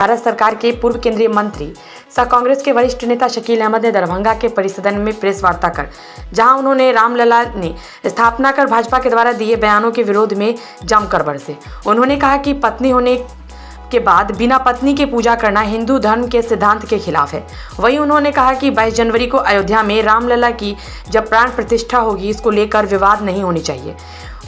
भारत सरकार के पूर्व केंद्रीय मंत्री सह कांग्रेस के वरिष्ठ नेता शकील अहमद ने दरभंगा के परिसदन में प्रेस वार्ता कर जहां उन्होंने रामलला ने स्थापना कर भाजपा के द्वारा दिए बयानों के विरोध में जमकर बरसे। उन्होंने कहा कि पत्नी होने के बाद बिना पत्नी के पूजा करना हिंदू धर्म के सिद्धांत के खिलाफ है। वहीं उन्होंने कहा कि 22 जनवरी को अयोध्या में रामलला की जब प्राण प्रतिष्ठा होगी, इसको लेकर विवाद नहीं होनी चाहिए।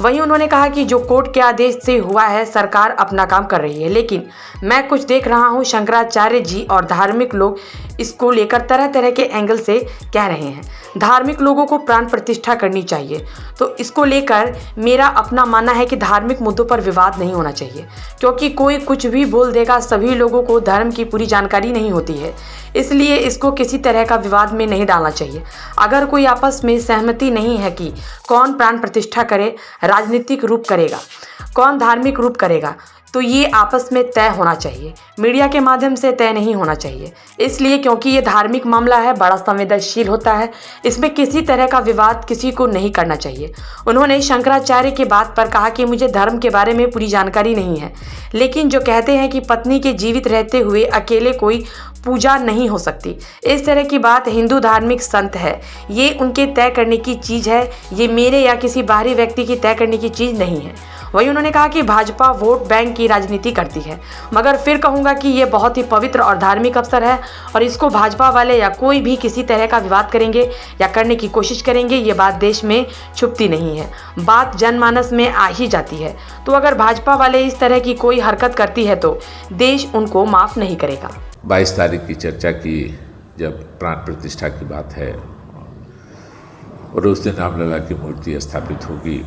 वहीं उन्होंने कहा कि जो कोर्ट के आदेश से हुआ है, सरकार अपना काम कर रही है, लेकिन मैं कुछ देख रहा हूं शंकराचार्य जी और धार्मिक लोग इसको लेकर तरह तरह के एंगल से कह रहे हैं। धार्मिक लोगों को प्राण प्रतिष्ठा करनी चाहिए, तो इसको लेकर मेरा अपना मानना है कि धार्मिक मुद्दों पर विवाद नहीं होना चाहिए, क्योंकि कोई कुछ भी बोल देगा। सभी लोगों को धर्म की पूरी जानकारी नहीं होती है, इसलिए इसको किसी तरह का विवाद में नहीं डालना चाहिए। अगर कोई आपस में सहमति नहीं है कि कौन प्राण प्रतिष्ठा करे, राजनीतिक रूप करेगा, कौन धार्मिक रूप करेगा, तो ये आपस में तय होना चाहिए, मीडिया के माध्यम से तय नहीं होना चाहिए। इसलिए क्योंकि ये धार्मिक मामला है, बड़ा संवेदनशील होता है, इसमें किसी तरह का विवाद किसी को नहीं करना चाहिए। उन्होंने शंकराचार्य की बात पर कहा कि मुझे धर्म के बारे में पूरी जानकारी नहीं है, लेकिन जो कहते हैं कि पत्नी के जीवित रहते हुए अकेले कोई पूजा नहीं हो सकती, इस तरह की बात हिंदू धार्मिक संत है, ये उनके तय करने की चीज़ है, ये मेरे या किसी बाहरी व्यक्ति की तय करने की चीज़ नहीं है। वहीं उन्होंने कहा कि भाजपा वोट बैंक की राजनीति करती है, मगर फिर कहूँगा कि ये बहुत ही पवित्र और धार्मिक अवसर है और इसको भाजपा वाले या कोई भी किसी तरह का विवाद करेंगे या करने की कोशिश करेंगे, ये बात देश में छुपती नहीं है, बात जनमानस में आ ही जाती है। तो अगर भाजपा वाले इस तरह की कोई हरकत करती है तो देश उनको माफ़ नहीं करेगा। 22 तारीख की चर्चा की, जब प्राण प्रतिष्ठा की बात है और उस दिन रामलला की मूर्ति स्थापित होगी,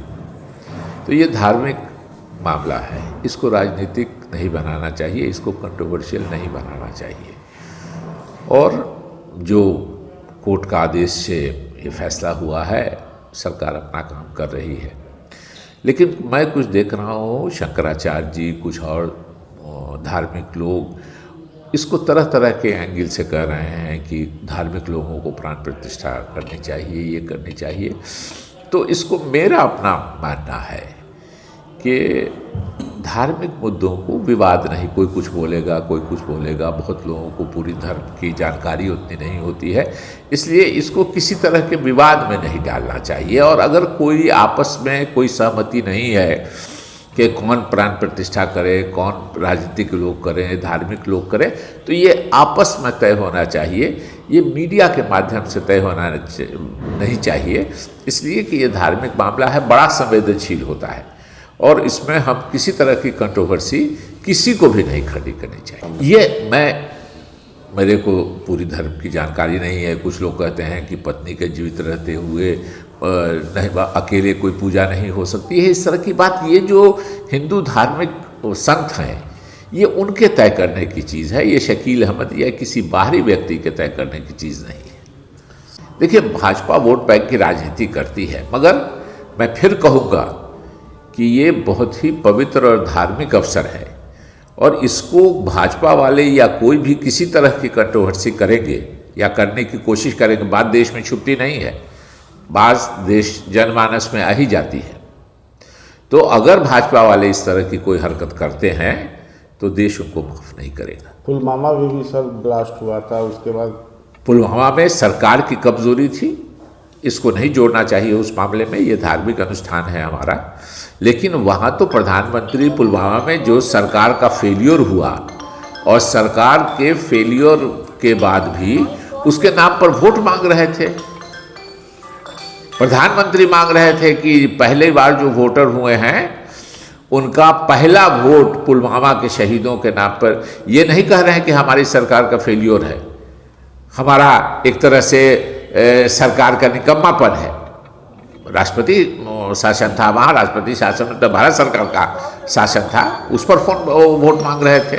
तो ये धार्मिक मामला है, इसको राजनीतिक नहीं बनाना चाहिए, इसको कंट्रोवर्शियल नहीं बनाना चाहिए। और जो कोर्ट का आदेश से ये फैसला हुआ है, सरकार अपना काम कर रही है, लेकिन मैं कुछ देख रहा हूँ शंकराचार्य जी, कुछ और धार्मिक लोग इसको तरह तरह के एंगल से कह रहे हैं कि धार्मिक लोगों को प्राण प्रतिष्ठा करनी चाहिए, ये करनी चाहिए। तो इसको मेरा अपना मानना है कि धार्मिक मुद्दों को विवाद नहीं, कोई कुछ बोलेगा, कोई कुछ बोलेगा, बहुत लोगों को पूरी धर्म की जानकारी उतनी नहीं होती है, इसलिए इसको किसी तरह के विवाद में नहीं डालना चाहिए। और अगर कोई आपस में कोई सहमति नहीं है कि कौन प्राण प्रतिष्ठा करे, कौन राजनीतिक लोग करें, धार्मिक लोग करें, तो ये आपस में तय होना चाहिए, ये मीडिया के माध्यम से तय होना नहीं चाहिए, इसलिए कि ये धार्मिक मामला है, बड़ा संवेदनशील होता है और इसमें हम किसी तरह की कंट्रोवर्सी किसी को भी नहीं खड़ी करनी चाहिए। ये मेरे को पूरी धर्म की जानकारी नहीं है। कुछ लोग कहते हैं कि पत्नी के जीवित रहते हुए नहीं, अकेले कोई पूजा नहीं हो सकती है, इस तरह की बात, ये जो हिंदू धार्मिक संत हैं, ये उनके तय करने की चीज़ है, ये शकील अहमद या किसी बाहरी व्यक्ति के तय करने की चीज़ नहीं है। देखिए, भाजपा वोट बैंक की राजनीति करती है, मगर मैं फिर कहूँगा कि ये बहुत ही पवित्र और धार्मिक अवसर है और इसको भाजपा वाले या कोई भी किसी तरह की कंट्रोवर्सी करेंगे या करने की कोशिश करेंगे, बात देश में छुपती नहीं है, बात देश जनमानस में आ ही जाती है। तो अगर भाजपा वाले इस तरह की कोई हरकत करते हैं तो देश उनको माफ नहीं करेगा। पुलवामा में भी सर ब्लास्ट हुआ था, उसके बाद पुलवामा में सरकार की कमजोरी थी, इसको नहीं जोड़ना चाहिए उस मामले में, ये धार्मिक अनुष्ठान है हमारा। लेकिन वहाँ तो प्रधानमंत्री पुलवामा में जो सरकार का फेलियर हुआ और सरकार के फेलियर के बाद भी उसके नाम पर वोट मांग रहे थे, प्रधानमंत्री मांग रहे थे कि पहली बार जो वोटर हुए हैं उनका पहला वोट पुलवामा के शहीदों के नाम पर। ये नहीं कह रहे हैं कि हमारी सरकार का फेलियर है, हमारा एक तरह से सरकार का निकम्मापन है। राष्ट्रपति शासन था, वहाँ राष्ट्रपति शासन में तो भारत सरकार का शासन था, उस पर वोट मांग रहे थे।